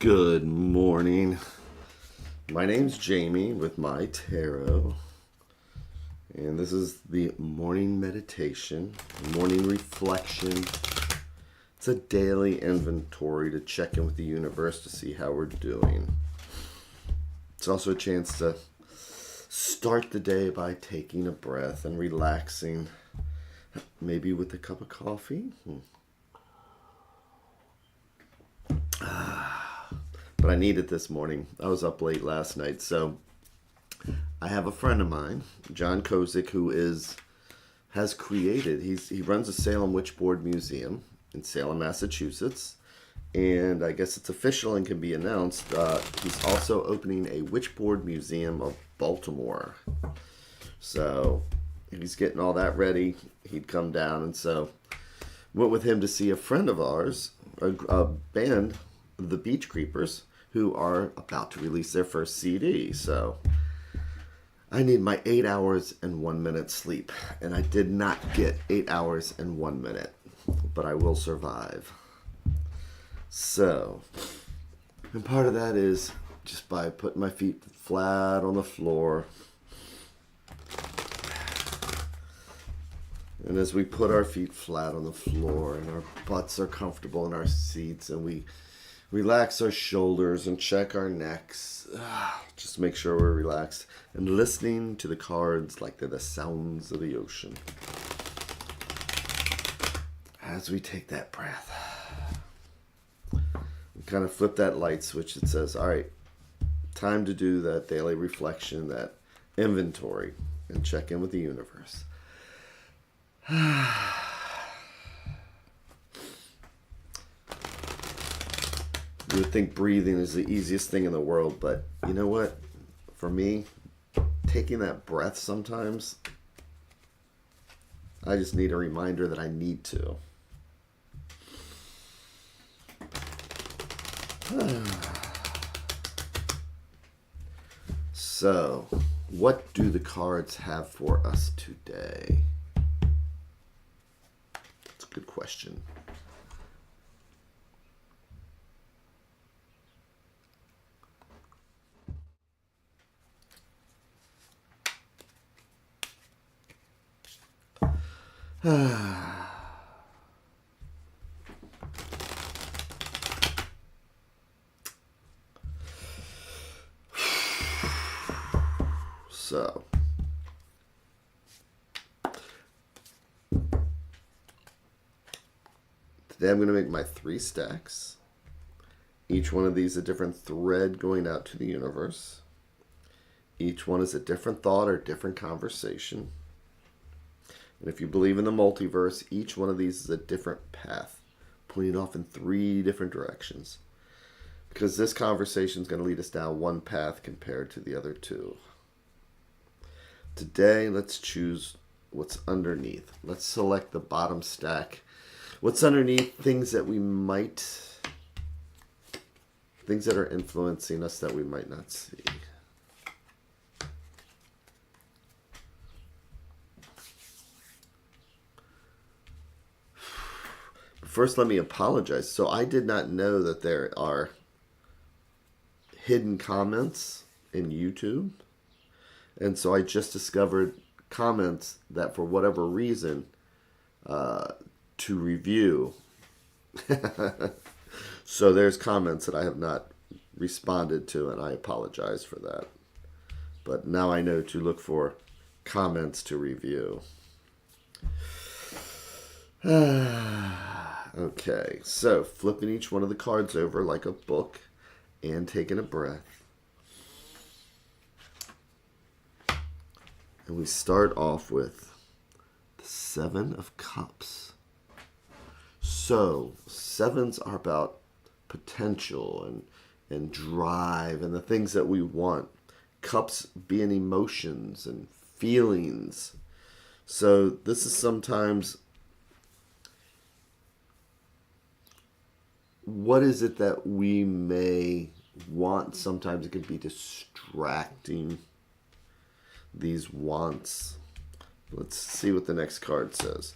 Good morning. My name's Jamie with MyTarot, and this is the morning meditation, morning reflection. It's a daily inventory to check in with the universe to see how we're doing. It's also a chance to start the day by taking a breath and relaxing, maybe with a cup of coffee. But I need it this morning. I was up late last night, so I have a friend of mine, John Kozik, who has created. He runs a Salem Witchboard Museum in Salem, Massachusetts, and I guess it's official and can be announced. He's also opening a Witchboard Museum of Baltimore. So he's getting all that ready. He'd come down, and so went with him to see a friend of ours, a band, the Beach Creepers, who are about to release their first CD. So I need my 8 hours and 1 minute sleep, and I did not get 8 hours and 1 minute, but I will survive. So, and part of that is just by putting my feet flat on the floor. And as we put our feet flat on the floor and our butts are comfortable in our seats, and we relax our shoulders and check our necks, just make sure we're relaxed and listening to the cards like they're the sounds of the ocean. As we take that breath, we kind of flip that light switch that says, all right, time to do that daily reflection, that inventory, and check in with the universe. You would think breathing is the easiest thing in the world, but you know what? For me, taking that breath sometimes, I just need a reminder that I need to. So, what do the cards have for us today? That's a good question. So, today I'm going to make my 3 stacks. Each one of these a different thread going out to the universe. Each one is a different thought or different conversation. And if you believe in the multiverse, each one of these is a different path, pointing off in 3 different directions. Because this conversation is going to lead us down one path compared to the other 2. Today, let's choose what's underneath. Let's select the bottom stack. What's underneath? Things that are influencing us that we might not see. First, let me apologize. So I did not know that there are hidden comments in YouTube. And so I just discovered comments that for whatever reason to review. So there's comments that I have not responded to, and I apologize for that. But now I know to look for comments to review. Okay, so flipping each one of the cards over like a book and taking a breath. And we start off with the 7 of Cups. So, 7s are about potential and drive and the things that we want. Cups being emotions and feelings. So, this is sometimes, what is it that we may want? Sometimes it can be distracting, these wants. Let's see what the next card says.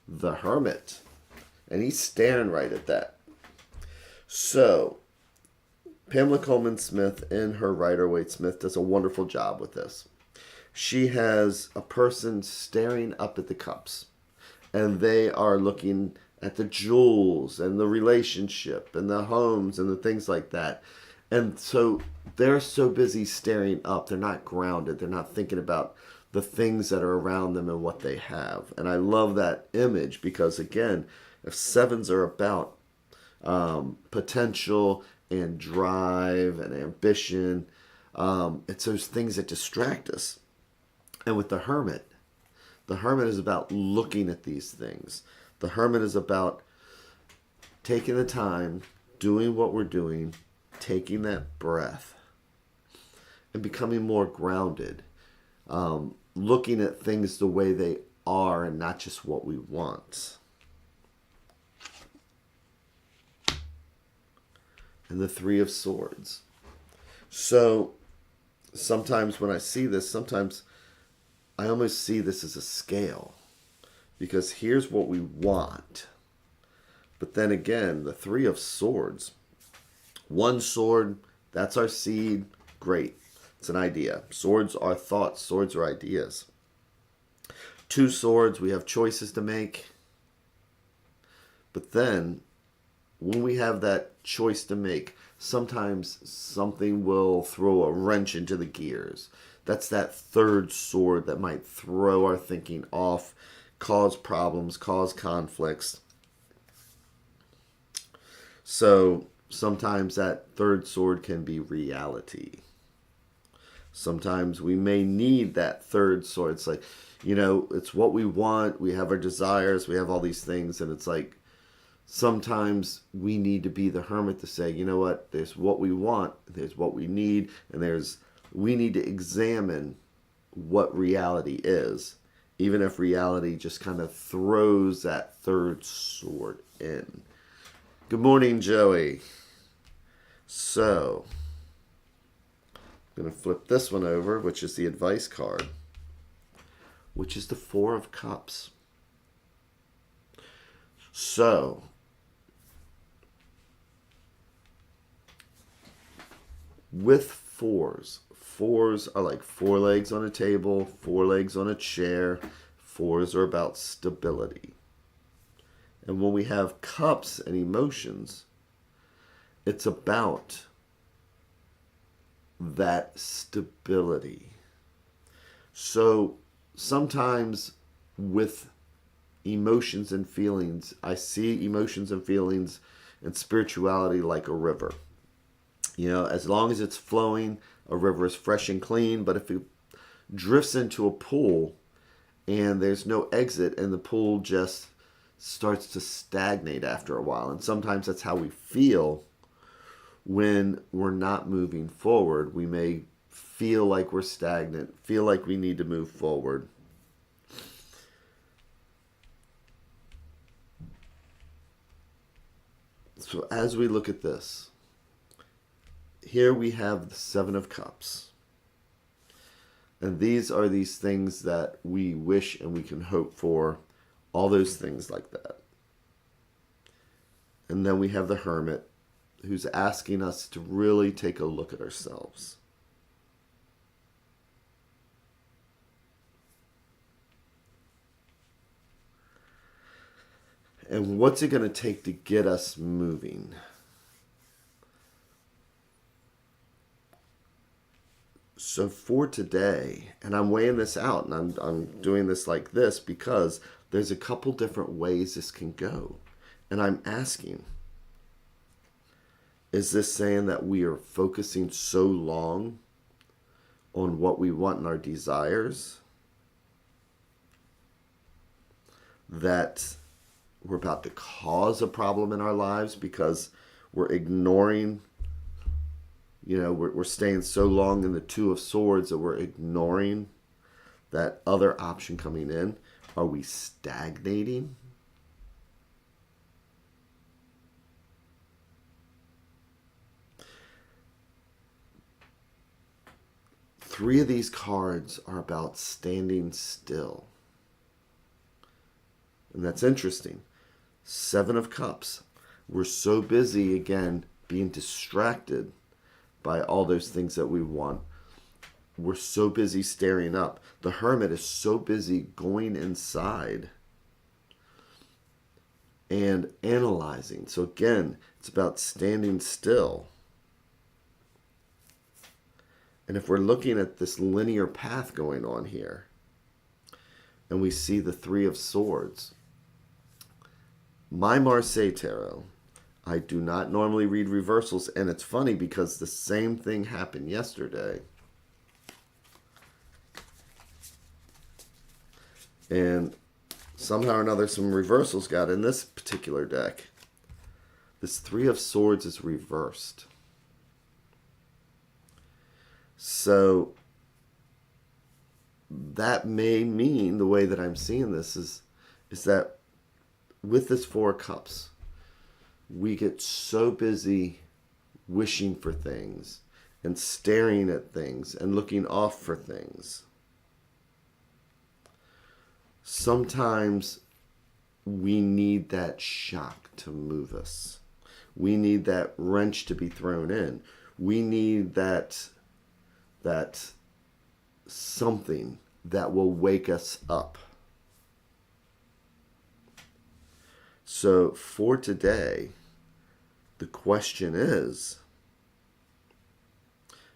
The Hermit. And he's staring right at that. So, Pamela Coleman Smith in her Rider-Waite Smith does a wonderful job with this. She has a person staring up at the cups, and they are looking at the jewels and the relationship and the homes and the things like that. And so they're so busy staring up, they're not grounded, they're not thinking about the things that are around them and what they have. And I love that image because, again, if sevens are about potential and drive and ambition, it's those things that distract us. And with the Hermit is about looking at these things. The Hermit is about taking the time, doing what we're doing, taking that breath, and becoming more grounded. Looking at things the way they are and not just what we want. And the Three of Swords. So sometimes when I see this, sometimes I almost see this as a scale. Because here's what we want. But then again, the Three of Swords. One sword, that's our seed. Great. It's an idea. Swords are thoughts. Swords are ideas. Two swords, we have choices to make. But then, when we have that choice to make, sometimes something will throw a wrench into the gears. That's that third sword that might throw our thinking off, cause problems, cause conflicts. So sometimes that third sword can be reality. Sometimes we may need that third sword. It's like, it's what we want. We have our desires. We have all these things. And it's like, sometimes we need to be the Hermit to say, you know what? There's what we want. There's what we need. And we need to examine what reality is. Even if reality just kind of throws that third sword in. Good morning, Joey. So, I'm going to flip this one over, which is the advice card, which is the Four of Cups. So, with fours are like four legs on a table, four legs on a chair. Fours are about stability. And when we have cups and emotions, it's about that stability. So sometimes with emotions and feelings, I see emotions and feelings and spirituality like a river. As long as it's flowing, a river is fresh and clean. But if it drifts into a pool and there's no exit and the pool just starts to stagnate after a while, and sometimes that's how we feel when we're not moving forward. We may feel like we're stagnant, feel like we need to move forward. So as we look at this, here we have the Seven of Cups. And these are these things that we wish and we can hope for, all those things like that. And then we have the Hermit, who's asking us to really take a look at ourselves. And what's it going to take to get us moving? So for today, and I'm weighing this out, and I'm doing this like this because there's a couple different ways this can go. And I'm asking, is this saying that we are focusing so long on what we want and our desires that we're about to cause a problem in our lives because we're ignoring, we're staying so long in the Two of Swords that we're ignoring that other option coming in? Are we stagnating? Three of these cards are about standing still. And that's interesting. Seven of Cups. We're so busy, again, being distracted by all those things that we want. We're so busy staring up. The hermit is so busy going inside and analyzing. So again, it's about standing still. And if we're looking at this linear path going on here, and we see the Three of Swords, my Marseille Tarot, I do not normally read reversals, and it's funny because the same thing happened yesterday. And somehow or another, some reversals got in this particular deck. This Three of Swords is reversed. So that may mean, the way that I'm seeing this is that with this Four of Cups, we get so busy wishing for things and staring at things and looking off for things. Sometimes we need that shock to move us. We need that wrench to be thrown in. We need that something that will wake us up. So for today, the question is,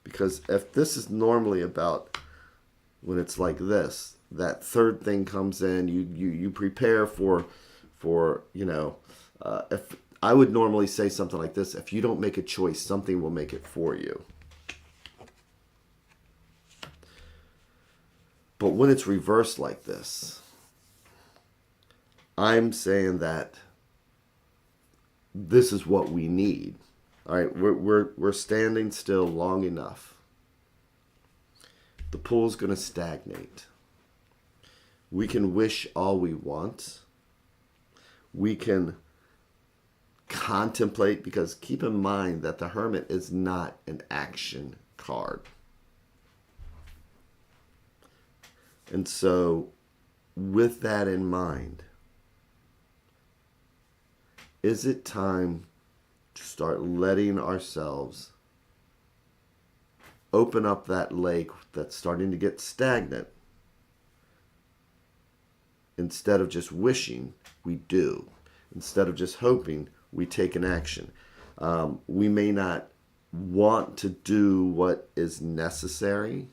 because if this is normally about when it's like this, that third thing comes in, you prepare for if I would normally say something like this: if you don't make a choice, something will make it for you. But when it's reversed like this, I'm saying that this is what we need. All right, we're standing still long enough. The pool's going to stagnate. We can wish all we want. We can contemplate, because keep in mind that the Hermit is not an action card. And so, with that in mind, is it time to start letting ourselves open up that lake that's starting to get stagnant? Instead of just wishing, we do. Instead of just hoping, we take an action. We may not want to do what is necessary,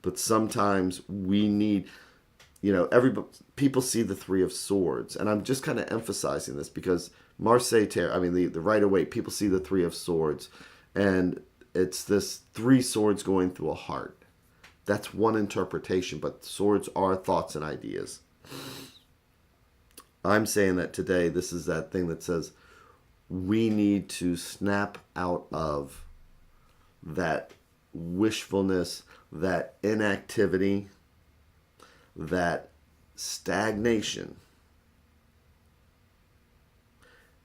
but sometimes we need, people see the Three of Swords, and I'm just kind of emphasizing this because Marseille Tarot, the Rider-Waite, people see the Three of Swords, and it's this three swords going through a heart. That's one interpretation, but swords are thoughts and ideas. I'm saying that today, this is that thing that says we need to snap out of that wishfulness, that inactivity, that stagnation.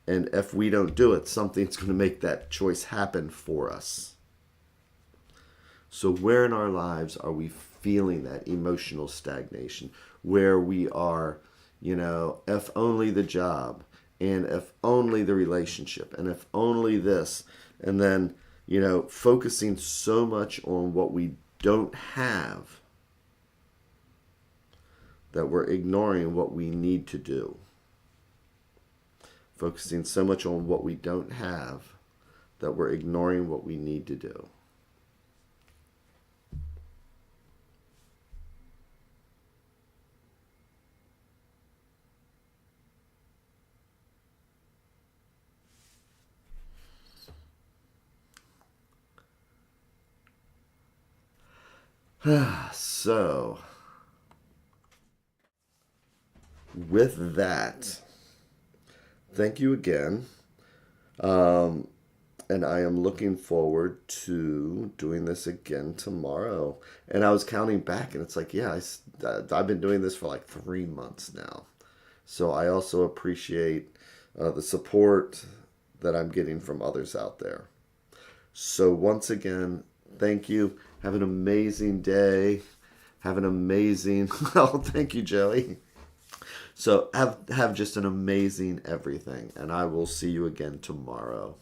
And if we don't do it, something's going to make that choice happen for us. So where in our lives are we feeling that emotional stagnation? Where we are, if only the job, and if only the relationship, and if only this, and then, focusing so much on what we don't have that we're ignoring what we need to do. Focusing so much on what we don't have that we're ignoring what we need to do. So, with that, thank you again. And I am looking forward to doing this again tomorrow. And I was counting back, and it's like, yeah, I've been doing this for like 3 months now. So I also appreciate the support that I'm getting from others out there. So once again, thank you. Have an amazing day. Have an amazing... Oh, thank you, Joey. So have just an amazing everything, and I will see you again tomorrow.